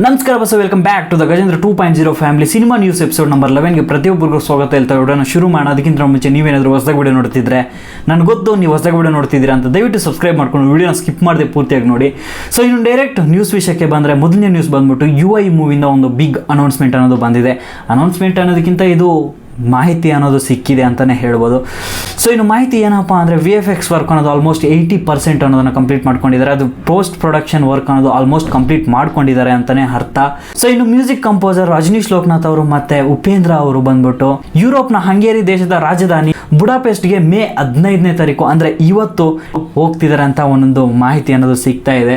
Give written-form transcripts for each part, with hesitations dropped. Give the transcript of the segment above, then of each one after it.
ನಮಸ್ಕಾರ boss, welcome back to the Gajendra 2.0 family cinema news episode number 11ಗೆ ಪ್ರತಿಯೊಬ್ಬರಿಗೂ ಸ್ವಾಗತ ಹೇಳ್ತಾ ವಿಡಿಯೋನ ಶುರು ಮಾಡೋಣ. ಅದಕ್ಕಿಂತ ಮುಂಚೆ ನೀವೇನಾದರೂ ಹೊಸದಾಗಿ ವಿಡಿಯೋ ನೋಡ್ತಿದ್ರೆ ನನಗೆ ಗೊತ್ತು ನೀವು ಹೊಸದಾಗಿ ವಿಡಿಯೋ ನೋಡ್ತಿದ್ದೀರಾ ಅಂತ ದಯವಿಟ್ಟು ಸಬ್ಸ್ಕ್ರೈಬ್ ಮಾಡ್ಕೊಂಡು ವಿಡಿಯೋನ ಸ್ಕಿಪ್ ಮಾಡದೆ ಪೂರ್ತಿಯಾಗಿ ನೋಡಿ. ಸೊ ಇನ್ನು ಡೈರೆಕ್ಟ್ ನ್ಯೂಸ್ ವಿಷಯಕ್ಕೆ ಬಂದರೆ ಮೊದಲನೇ ನ್ಯೂಸ್ ಬಂದ್ಬಿಟ್ಟು UI ಮೂವಿಯಿಂದ ಒಂದು ಬಿಗ್ ಅನೌನ್ಸ್ಮೆಂಟ್ ಅನ್ನೋದು ಬಂದಿದೆ. ಅನೌನ್ಸ್ಮೆಂಟ್ ಅನ್ನೋದಕ್ಕಿಂತ ಇದು ಮಾಹಿತಿ ಅನ್ನೋದು ಸಿಕ್ಕಿದೆ ಅಂತಲೇ ಹೇಳ್ಬೋದು. ಸೊ ಇನ್ನು ಮಾಹಿತಿ ಏನಪ್ಪ ಅಂದರೆ VFX ವರ್ಕ್ ಅನ್ನೋದು ಆಲ್ಮೋಸ್ಟ್ 80% ಅನ್ನೋದನ್ನು ಕಂಪ್ಲೀಟ್ ಮಾಡ್ಕೊಂಡಿದ್ದಾರೆ. ಅದು ಪೋಸ್ಟ್ ಪ್ರೊಡಕ್ಷನ್ ವರ್ಕ್ ಅನ್ನೋದು ಆಲ್ಮೋಸ್ಟ್ ಕಂಪ್ಲೀಟ್ ಮಾಡ್ಕೊಂಡಿದ್ದಾರೆ ಅಂತಲೇ ಅರ್ಥ. ಸೊ ಇನ್ನು ಮ್ಯೂಸಿಕ್ ಕಂಪೋಸರ್ ರಜನೀಶ್ ಲೋಕನಾಥ್ ಅವರು ಮತ್ತು ಉಪೇಂದ್ರ ಅವರು ಬಂದ್ಬಿಟ್ಟು ಯುರೋಪ್ನ ಹಂಗೇರಿ ದೇಶದ ರಾಜಧಾನಿ ಬುಡಾಪೆಸ್ಟ್ಗೆ ಮೇ 15ನೇ ತಾರೀಕು ಅಂದರೆ ಇವತ್ತು ಹೋಗ್ತಿದ್ದಾರೆ ಅಂತ ಒಂದೊಂದು ಮಾಹಿತಿ ಅನ್ನೋದು ಸಿಗ್ತಾ ಇದೆ.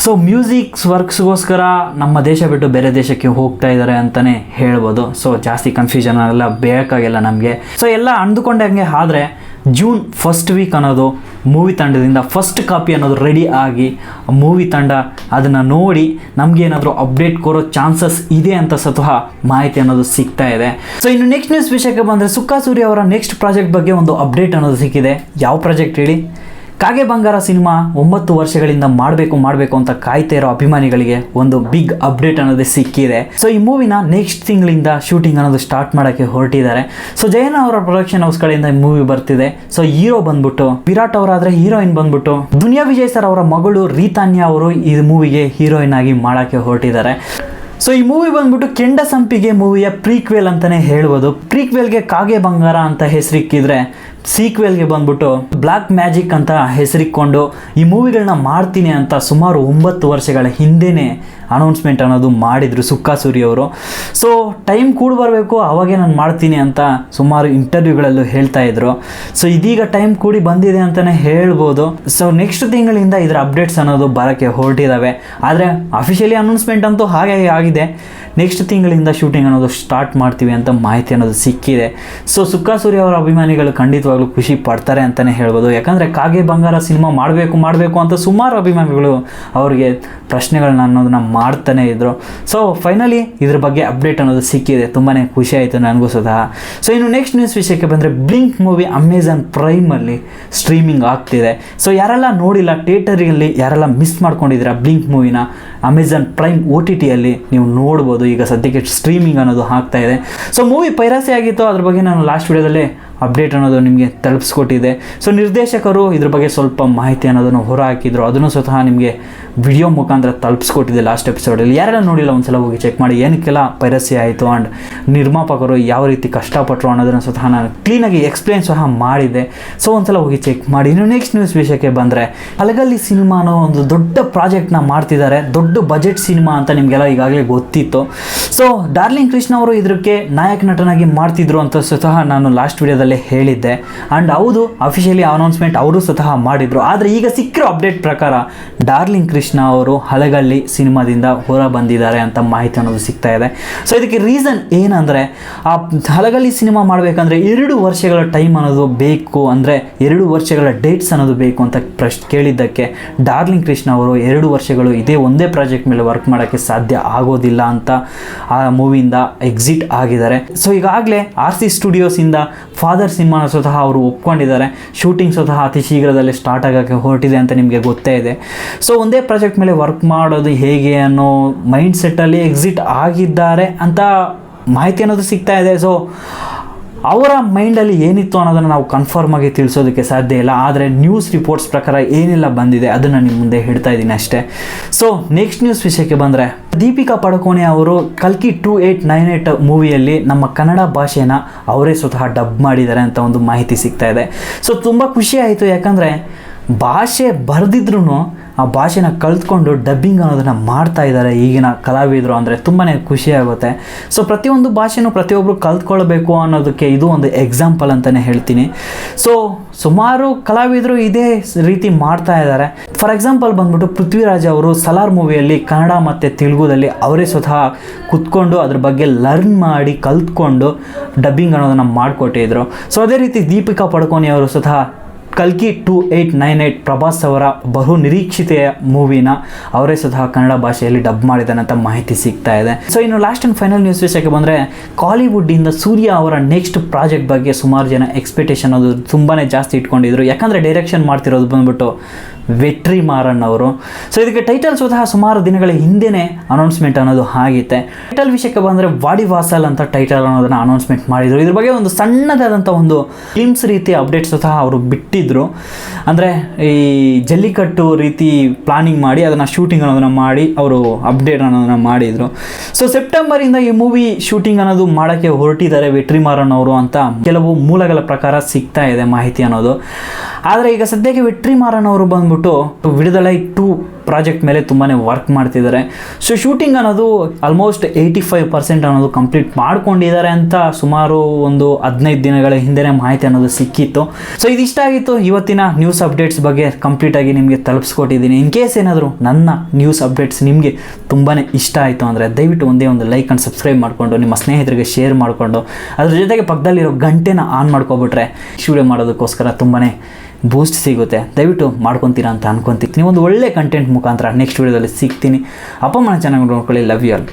ಸೊ ಮ್ಯೂಸಿಕ್ ವರ್ಕ್ಸ್ಗೋಸ್ಕರ ನಮ್ಮ ದೇಶ ಬಿಟ್ಟು ಬೇರೆ ದೇಶಕ್ಕೆ ಹೋಗ್ತಾ ಇದ್ದಾರೆ ಅಂತಲೇ ಹೇಳ್ಬೋದು. ಸೊ ಜಾಸ್ತಿ ಕನ್ಫ್ಯೂಷನ್ ಎಲ್ಲ ಬೇಕಾಗಿಲ್ಲ ನಮಗೆ. ಸೊ ಎಲ್ಲ ಅಂದುಕೊಂಡಂಗೆ ಆದರೆ ಜೂನ್ ಫಸ್ಟ್ ವೀಕ್ ಅನ್ನೋದು ಮೂವಿ ತಂಡದಿಂದ ಫಸ್ಟ್ ಕಾಪಿ ಅನ್ನೋದು ರೆಡಿ ಆಗಿ ಮೂವಿ ತಂಡ ಅದನ್ನು ನೋಡಿ ನಮಗೇನಾದರೂ ಅಪ್ಡೇಟ್ ಕೊಡೋ ಚಾನ್ಸಸ್ ಇದೆ ಅಂತ ಸ್ವತಃ ಮಾಹಿತಿ ಅನ್ನೋದು ಸಿಗ್ತಾ ಇದೆ. ಸೊ ಇನ್ನು ನೆಕ್ಸ್ಟ್ ನ್ಯೂಸ್ ವಿಷಯಕ್ಕೆ ಬಂದರೆ ಸುಕ್ಕಾ ಸೂರ್ಯ ಅವರ ನೆಕ್ಸ್ಟ್ ಪ್ರಾಜೆಕ್ಟ್ ಬಗ್ಗೆ ಒಂದು ಅಪ್ಡೇಟ್ ಅನ್ನೋದು ಸಿಕ್ಕಿದೆ. ಯಾವ ಪ್ರಾಜೆಕ್ಟ್ ಹೇಳಿ? ಕಾಗೆ ಬಂಗಾರ ಸಿನಿಮಾ 9 ವರ್ಷಗಳಿಂದ ಮಾಡಬೇಕು ಅಂತ ಕಾಯ್ತಾ ಇರೋ ಅಭಿಮಾನಿಗಳಿಗೆ ಒಂದು ಬಿಗ್ ಅಪ್ಡೇಟ್ ಅನ್ನೋದು ಸಿಕ್ಕಿದೆ. ಸೊ ಈ ಮೂವಿನ ನೆಕ್ಸ್ಟ್ ತಿಂಗಳಿಂದ ಶೂಟಿಂಗ್ ಅನ್ನೋದು ಸ್ಟಾರ್ಟ್ ಮಾಡೋಕ್ಕೆ ಹೊರಟಿದ್ದಾರೆ. ಸೊ ಜಯನ ಅವರ ಪ್ರೊಡಕ್ಷನ್ ಹೌಸ್ ಕಡೆಯಿಂದ ಈ ಮೂವಿ ಬರ್ತಿದೆ. ಸೊ ಹೀರೋ ಬಂದ್ಬಿಟ್ಟು ವಿರಾಟ್ ಅವರಾದರೆ ಹೀರೋಯಿನ್ ಬಂದ್ಬಿಟ್ಟು ದುನಿಯಾ ವಿಜಯ್ ಸರ್ ಅವರ ಮಗಳು ರೀತಾನ್ಯಾ ಅವರು ಈ ಮೂವಿಗೆ ಹೀರೋಯಿನ್ ಆಗಿ ಮಾಡೋಕ್ಕೆ ಹೊರಟಿದ್ದಾರೆ. ಸೊ ಈ ಮೂವಿ ಬಂದ್ಬಿಟ್ಟು ಕೆಂಡ ಸಂಪಿಗೆ ಮೂವಿಯ ಪ್ರೀಕ್ವೆಲ್ ಅಂತಲೇ ಹೇಳ್ಬೋದು. ಪ್ರೀಕ್ವೆಲ್ಗೆ ಕಾಗೆ ಬಂಗಾರ ಅಂತ ಹೆಸರಿಕ್ಕಿದ್ರೆ ಸೀಕ್ವೆಲ್ಗೆ ಬಂದ್ಬಿಟ್ಟು ಬ್ಲ್ಯಾಕ್ ಮ್ಯಾಜಿಕ್ ಅಂತ ಹೆಸರಿಕೊಂಡು ಈ ಮೂವಿಗಳನ್ನ ಮಾಡ್ತೀನಿ ಅಂತ ಸುಮಾರು 9 ವರ್ಷಗಳ ಹಿಂದೆಯೇ ಅನೌನ್ಸ್ಮೆಂಟ್ ಅನ್ನೋದು ಮಾಡಿದರು ಸುಕ್ಕಾ ಸೂರ್ಯ ಅವರು. ಸೊ ಟೈಮ್ ಕೂಡ ಬರಬೇಕು, ಅವಾಗೇ ನಾನು ಮಾಡ್ತೀನಿ ಅಂತ ಸುಮಾರು ಇಂಟರ್ವ್ಯೂಗಳಲ್ಲೂ ಹೇಳ್ತಾ ಇದ್ರು. ಸೊ ಇದೀಗ ಟೈಮ್ ಕೂಡಿ ಬಂದಿದೆ ಅಂತಲೇ ಹೇಳ್ಬೋದು. ಸೊ ನೆಕ್ಸ್ಟ್ ತಿಂಗಳಿಂದ ಇದರ ಅಪ್ಡೇಟ್ಸ್ ಅನ್ನೋದು ಬರೋಕ್ಕೆ ಹೊರಟಿದ್ದಾವೆ. ಆದರೆ ಅಫಿಷಿಯಲಿ ಅನೌನ್ಸ್ಮೆಂಟ್ ಅಂತೂ ಹಾಗೆ ಆಗಿದೆ. ನೆಕ್ಸ್ಟ್ ತಿಂಗಳಿಂದ ಶೂಟಿಂಗ್ ಅನ್ನೋದು ಸ್ಟಾರ್ಟ್ ಮಾಡ್ತೀವಿ ಅಂತ ಮಾಹಿತಿ ಅನ್ನೋದು ಸಿಕ್ಕಿದೆ. ಸೊ ಸುಕ್ಕಾ ಸೂರ್ಯ ಅವರ ಅಭಿಮಾನಿಗಳು ಖಂಡಿತವಾಗ್ಲೂ ಖುಷಿ ಪಡ್ತಾರೆ ಅಂತಲೇ ಹೇಳ್ಬೋದು. ಯಾಕಂದರೆ ಕಾಗೆ ಬಂಗಾರ ಸಿನಿಮಾ ಮಾಡಬೇಕು ಅಂತ ಸುಮಾರು ಅಭಿಮಾನಿಗಳು ಅವರಿಗೆ ಪ್ರಶ್ನೆಗಳನ್ನ ಅನ್ನೋದನ್ನ ಮಾಡ್ತಾನೆ ಇದ್ದರು. ಸೊ ಫೈನಲಿ ಇದ್ರ ಬಗ್ಗೆ ಅಪ್ಡೇಟ್ ಅನ್ನೋದು ಸಿಕ್ಕಿದೆ. ತುಂಬಾ ಖುಷಿ ಆಯಿತು ನನಗೂ ಸಹ. ಸೊ ಇನ್ನು ನೆಕ್ಸ್ಟ್ ನ್ಯೂಸ್ ವಿಷಯಕ್ಕೆ ಬಂದರೆ ಬ್ಲಿಂಕ್ ಮೂವಿ ಅಮೆಝಾನ್ ಪ್ರೈಮಲ್ಲಿ ಸ್ಟ್ರೀಮಿಂಗ್ ಆಗ್ತಿದೆ. ಸೊ ಯಾರೆಲ್ಲ ನೋಡಿಲ್ಲ ಥಿಯೇಟರಲ್ಲಿ, ಯಾರೆಲ್ಲ ಮಿಸ್ ಮಾಡ್ಕೊಂಡಿದ್ದೀರಾ ಬ್ಲಿಂಕ್ ಮೂವಿನ, ಅಮೆಝಾನ್ ಪ್ರೈಮ್ OTTಯಲ್ಲಿ ನೀವು ನೋಡ್ಬೋದು. ಈಗ ಸದ್ಯಕ್ಕೆ ಸ್ಟ್ರೀಮಿಂಗ್ ಅನ್ನೋದು ಆಗ್ತಾ ಇದೆ. ಸೊ ಮೂವಿ ಪೈರಸಿ ಆಗಿತ್ತು, ಅದ್ರ ಬಗ್ಗೆ ನಾನು ಲಾಸ್ಟ್ ವಿಡಿಯೋದಲ್ಲೇ ಅಪ್ಡೇಟ್ ಅನ್ನೋದು ನಿಮಗೆ ತಲುಪಿಸ್ಕೊಟ್ಟಿದೆ. ಸೊ ನಿರ್ದೇಶಕರು ಇದ್ರ ಬಗ್ಗೆ ಸ್ವಲ್ಪ ಮಾಹಿತಿ ಅನ್ನೋದನ್ನು ಹೊರ ಹಾಕಿದ್ರು, ಅದನ್ನು ಸ್ವತಃ ನಿಮಗೆ ವಿಡಿಯೋ ಮುಖಾಂತರ ತಲುಪಿಸ್ಕೊಟ್ಟಿದೆ ಲಾಸ್ಟ್ ಎಪಿಸೋಡಲ್ಲಿ. ಯಾರೆಲ್ಲ ನೋಡಿಲ್ಲ ಒಂದ್ಸಲ ಹೋಗಿ ಚೆಕ್ ಮಾಡಿ ಏನಕ್ಕೆಲ್ಲ ಪೈರಸಿ ಆಯಿತು ಆ್ಯಂಡ್ ನಿರ್ಮಾಪಕರು ಯಾವ ರೀತಿ ಕಷ್ಟಪಟ್ಟರು ಅನ್ನೋದನ್ನು ಸ್ವತಃ ನಾನು ಕ್ಲೀನಾಗಿ ಎಕ್ಸ್ಪ್ಲೇನ್ ಸಹ ಮಾಡಿದ್ದೆ. ಸೊ ಒಂದ್ಸಲ ಹೋಗಿ ಚೆಕ್ ಮಾಡಿ. ಇನ್ನು ನೆಕ್ಸ್ಟ್ ನ್ಯೂಸ್ ವಿಷಯಕ್ಕೆ ಬಂದರೆ ಹಲಗಲ್ಲಿ ಸಿನಿಮಾ ಅನ್ನೋ ಒಂದು ದೊಡ್ಡ ಪ್ರಾಜೆಕ್ಟ್ನ ಮಾಡ್ತಿದ್ದಾರೆ. ದೊಡ್ಡ ಬಜೆಟ್ ಸಿನಿಮಾ ಅಂತ ನಿಮಗೆಲ್ಲ ಈಗಾಗಲೇ ಗೊತ್ತಿತ್ತು. ಸೊ ಡಾರ್ಲಿಂಗ್ ಕೃಷ್ಣ ಅವರು ಇದಕ್ಕೆ ನಾಯಕ ನಟನಾಗಿ ಮಾಡ್ತಿದ್ರು ಅಂತ ಸ್ವತಃ ನಾನು ಲಾಸ್ಟ್ ವಿಡಿಯೋದಲ್ಲಿ ಹೇಳಿದ್ದೆ. ಆ್ಯಂಡ್ ಹೌದು, ಅಫಿಷಿಯಲಿ ಅನೌನ್ಸ್ಮೆಂಟ್ ಅವರು ಸ್ವತಃ ಮಾಡಿದ್ರು. ಆದರೆ ಈಗ ಸಿಕ್ಕಿರೋ ಅಪ್ಡೇಟ್ ಪ್ರಕಾರ ಡಾರ್ಲಿಂಗ್ ಕೃಷ್ಣ ಅವರು ಹಲಗಲ್ಲಿ ಸಿನಿಮಾದಿಂದ ಹೊರ ಬಂದಿದ್ದಾರೆ ಅಂತ ಮಾಹಿತಿ ಅನ್ನೋದು ಸಿಗ್ತಾ ಇದೆ. ಸೊ ಇದಕ್ಕೆ ರೀಸನ್ ಏನಂದರೆ ಆ ಹಲಗಲ್ಲಿ ಸಿನಿಮಾ ಮಾಡಬೇಕಂದ್ರೆ 2 ವರ್ಷಗಳ ಟೈಮ್ ಅನ್ನೋದು ಬೇಕು, ಅಂದರೆ 2 ವರ್ಷಗಳ ಡೇಟ್ಸ್ ಅನ್ನೋದು ಬೇಕು ಅಂತ ಕೇಳಿದ್ದಕ್ಕೆ ಡಾರ್ಲಿಂಗ್ ಕೃಷ್ಣ ಅವರು 2 ವರ್ಷಗಳು ಇದೇ ಒಂದೇ ಪ್ರಾಜೆಕ್ಟ್ ಮೇಲೆ ವರ್ಕ್ ಮಾಡೋಕ್ಕೆ ಸಾಧ್ಯ ಆಗೋದಿಲ್ಲ ಅಂತ ಆ ಮೂವಿಯಿಂದ ಎಕ್ಸಿಟ್ ಆಗಿದ್ದಾರೆ. ಸೊ ಈಗಾಗಲೇ RC ಸ್ಟುಡಿಯೋಸಿಂದ ಫಾದರ್ ಸಿನಿಮಾನ ಸ್ವತಃ ಅವರು ಒಪ್ಕೊಂಡಿದ್ದಾರೆ. ಶೂಟಿಂಗ್ ಸ್ವತಃ ಅತಿ ಶೀಘ್ರದಲ್ಲೇ ಸ್ಟಾರ್ಟ್ ಆಗೋಕ್ಕೆ ಹೊರಟಿದೆ ಅಂತ ನಿಮಗೆ ಗೊತ್ತೇ ಇದೆ. ಸೊ ಒಂದೇ ಪ್ರಾಜೆಕ್ಟ್ ಮೇಲೆ ವರ್ಕ್ ಮಾಡೋದು ಹೇಗೆ ಅನ್ನೋ ಮೈಂಡ್ ಸೆಟ್ಟಲ್ಲಿ ಎಕ್ಸಿಟ್ ಆಗಿದ್ದಾರೆ ಅಂತ ಮಾಹಿತಿ ಅನ್ನೋದು ಸಿಗ್ತಾ ಇದೆ. ಸೊ ಅವರ ಮೈಂಡಲ್ಲಿ ಏನಿತ್ತು ಅನ್ನೋದನ್ನು ನಾವು ಕನ್ಫರ್ಮ್ ಆಗಿ ತಿಳಿಸೋದಕ್ಕೆ ಸಾಧ್ಯ ಇಲ್ಲ. ಆದರೆ ನ್ಯೂಸ್ ರಿಪೋರ್ಟ್ಸ್ ಪ್ರಕಾರ ಏನೆಲ್ಲ ಬಂದಿದೆ ಅದನ್ನು ನಿಮ್ಮ ಮುಂದೆ ಹೇಳ್ತಾ ಇದ್ದೀನಿ ಅಷ್ಟೇ. ಸೊ ನೆಕ್ಸ್ಟ್ ನ್ಯೂಸ್ ವಿಷಯಕ್ಕೆ ಬಂದರೆ ದೀಪಿಕಾ ಪಡುಕೋಣೆ ಅವರು ಕಲ್ಕಿ 2898 ಮೂವಿಯಲ್ಲಿ ನಮ್ಮ ಕನ್ನಡ ಭಾಷೆನ ಅವರೇ ಸ್ವತಃ ಡಬ್ ಮಾಡಿದ್ದಾರೆ ಅಂತ ಒಂದು ಮಾಹಿತಿ ಸಿಗ್ತಾ ಇದೆ. ಸೊ ತುಂಬ ಖುಷಿ ಆಯಿತು. ಯಾಕಂದರೆ ಭಾಷೆ ಬರೆದಿದ್ರು ಆ ಭಾಷೆನ ಕಲ್ತ್ಕೊಂಡು ಡಬ್ಬಿಂಗ್ ಅನ್ನೋದನ್ನು ಮಾಡ್ತಾ ಇದ್ದಾರೆ ಈಗಿನ ಕಲಾವಿದರು, ಅಂದರೆ ತುಂಬಾ ಖುಷಿಯಾಗುತ್ತೆ. ಸೊ ಪ್ರತಿಯೊಂದು ಭಾಷೆನೂ ಪ್ರತಿಯೊಬ್ಬರು ಕಲ್ತ್ಕೊಳ್ಬೇಕು ಅನ್ನೋದಕ್ಕೆ ಇದು ಒಂದು ಎಕ್ಸಾಂಪಲ್ ಅಂತಲೇ ಹೇಳ್ತೀನಿ. ಸೊ ಸುಮಾರು ಕಲಾವಿದರು ಇದೇ ರೀತಿ ಮಾಡ್ತಾ ಇದ್ದಾರೆ. ಫಾರ್ ಎಕ್ಸಾಂಪಲ್ ಬಂದ್ಬಿಟ್ಟು ಪೃಥ್ವಿರಾಜ್ ಅವರು ಸಲಾರ್ ಮೂವಿಯಲ್ಲಿ ಕನ್ನಡ ಮತ್ತು ತೆಲುಗುದಲ್ಲಿ ಅವರೇ ಸ್ವತಃ ಕುತ್ಕೊಂಡು ಅದ್ರ ಬಗ್ಗೆ ಲರ್ನ್ ಮಾಡಿ ಕಲ್ತ್ಕೊಂಡು ಡಬ್ಬಿಂಗ್ ಅನ್ನೋದನ್ನು ಮಾಡಿಕೊಟ್ಟಿದ್ರು. ಸೊ ಅದೇ ರೀತಿ ದೀಪಿಕಾ ಪಡುಕೋಣೆ ಅವರು ಸ್ವತಃ ಕಲ್ಕಿ 2898 ಪ್ರಭಾಸ್ ಅವರ ಬಹು ನಿರೀಕ್ಷಿತೆಯ ಮೂವಿನ ಅವರೇ ಸ್ವತಃ ಕನ್ನಡ ಭಾಷೆಯಲ್ಲಿ ಡಬ್ ಮಾಡಿದ್ದಾನೆ ಅಂತ ಮಾಹಿತಿ ಸಿಗ್ತಾ ಇದೆ. ಸೊ ಇನ್ನು ಲಾಸ್ಟ್ ಆ್ಯಂಡ್ ಫೈನಲ್ ನ್ಯೂಸ್ ವಿಷಯಕ್ಕೆ ಬಂದರೆ ಕಾಲಿವುಡ್ಡಿಂದ ಸೂರ್ಯ ಅವರ ನೆಕ್ಸ್ಟ್ ಪ್ರಾಜೆಕ್ಟ್ ಬಗ್ಗೆ ಸುಮಾರು ಜನ ಎಕ್ಸ್ಪೆಕ್ಟೇಷನ್ ಅದು ತುಂಬಾ ಜಾಸ್ತಿ ಇಟ್ಕೊಂಡಿದ್ರು. ಯಾಕಂದರೆ ಡೈರೆಕ್ಷನ್ ಮಾಡ್ತಿರೋದು ಬಂದ್ಬಿಟ್ಟು ವೆಟ್ರಿಮಾರನ್ ಅವರು. ಸೊ ಇದಕ್ಕೆ ಟೈಟಲ್ ಸ್ವತಃ ಸುಮಾರು ದಿನಗಳ ಹಿಂದೆನೇ ಅನೌನ್ಸ್ಮೆಂಟ್ ಅನ್ನೋದು ಆಗಿತ್ತೆ. ಟೈಟಲ್ ವಿಷಯಕ್ಕೆ ಬಂದರೆ ವಾಡಿವಾಸಲ್ ಅಂತ ಟೈಟಲ್ ಅನ್ನೋದನ್ನು ಅನೌನ್ಸ್ಮೆಂಟ್ ಮಾಡಿದರು. ಇದ್ರ ಬಗ್ಗೆ ಒಂದು ಸಣ್ಣದಾದಂಥ ಒಂದು ಫಿಲ್ಮ್ಸ್ ರೀತಿ ಅಪ್ಡೇಟ್ ಸ್ವತಃ ಅವರು ಬಿಟ್ಟಿದ್ದರು. ಅಂದರೆ ಈ ಜಲ್ಲಿಕಟ್ಟು ರೀತಿ ಪ್ಲಾನಿಂಗ್ ಮಾಡಿ ಅದನ್ನು ಶೂಟಿಂಗ್ ಅನ್ನೋದನ್ನು ಮಾಡಿ ಅವರು ಅಪ್ಡೇಟ್ ಅನ್ನೋದನ್ನು ಮಾಡಿದರು. ಸೊ ಸೆಪ್ಟೆಂಬರಿಂದ ಈ ಮೂವಿ ಶೂಟಿಂಗ್ ಅನ್ನೋದು ಮಾಡೋಕ್ಕೆ ಹೊರಟಿದ್ದಾರೆ ವೆಟ್ರಿಮಾರನ್ ಅವರು ಅಂತ ಕೆಲವು ಮೂಲಗಳ ಪ್ರಕಾರ ಸಿಗ್ತಾ ಇದೆ ಮಾಹಿತಿ ಅನ್ನೋದು. ಆದರೆ ಈಗ ಸದ್ಯಕ್ಕೆ ವೆಟ್ರಿಮಾರನ್ ಅವರು ಬಂದ್ಬಿಟ್ಟು ವಿಡುದಲೈ 2 ಪ್ರಾಜೆಕ್ಟ್ ಮೇಲೆ ತುಂಬಾ ವರ್ಕ್ ಮಾಡ್ತಿದ್ದಾರೆ. ಸೊ ಶೂಟಿಂಗ್ ಅನ್ನೋದು ಆಲ್ಮೋಸ್ಟ್ 85% ಅನ್ನೋದು ಕಂಪ್ಲೀಟ್ ಮಾಡ್ಕೊಂಡಿದ್ದಾರೆ ಅಂತ ಸುಮಾರು ಒಂದು 15 ದಿನಗಳ ಹಿಂದೆನೇ ಮಾಹಿತಿ ಅನ್ನೋದು ಸಿಕ್ಕಿತ್ತು. ಸೊ ಇದಿಷ್ಟ ಆಗಿತ್ತು ಇವತ್ತಿನ ನ್ಯೂಸ್ ಅಪ್ಡೇಟ್ಸ್ ಬಗ್ಗೆ ಕಂಪ್ಲೀಟಾಗಿ ನಿಮಗೆ ತಲುಪಿಸ್ಕೊಟ್ಟಿದ್ದೀನಿ. ಇನ್ ಕೇಸ್ ಏನಾದರೂ ನನ್ನ ನ್ಯೂಸ್ ಅಪ್ಡೇಟ್ಸ್ ನಿಮಗೆ ತುಂಬಾ ಇಷ್ಟ ಆಯಿತು ಅಂದರೆ ದಯವಿಟ್ಟು ಒಂದೇ ಒಂದು ಲೈಕ್ ಆ್ಯಂಡ್ ಸಬ್ಸ್ಕ್ರೈಬ್ ಮಾಡಿಕೊಂಡು ನಿಮ್ಮ ಸ್ನೇಹಿತರಿಗೆ ಶೇರ್ ಮಾಡಿಕೊಂಡು ಅದ್ರ ಜೊತೆಗೆ ಪಕ್ಕದಲ್ಲಿರೋ ಗಂಟೆನ ಆನ್ ಮಾಡ್ಕೊಬಿಟ್ರೆ ವಿಡಿಯೋ ಮಾಡೋದಕ್ಕೋಸ್ಕರ ತುಂಬಾ ಬೂಸ್ಟ್ ಸಿಗುತ್ತೆ. ದಯವಿಟ್ಟು ಮಾಡ್ಕೊತೀರಾ ಅಂತ ಅನ್ಕೊತೀನಿ. ನೀವೊಂದು ಒಳ್ಳೆ ಕಂಟೆಂಟ್ ಮುಖಾಂತರ ನೆಕ್ಸ್ಟ್ ವೀಡಿಯೋದಲ್ಲಿ ಸಿಗ್ತೀನಿ. ಅಪ್ಪ ಅಮ್ಮನ ಚೆನ್ನಾಗಿ ನೋಡ್ಕೊಳ್ಳಿ. Love you all.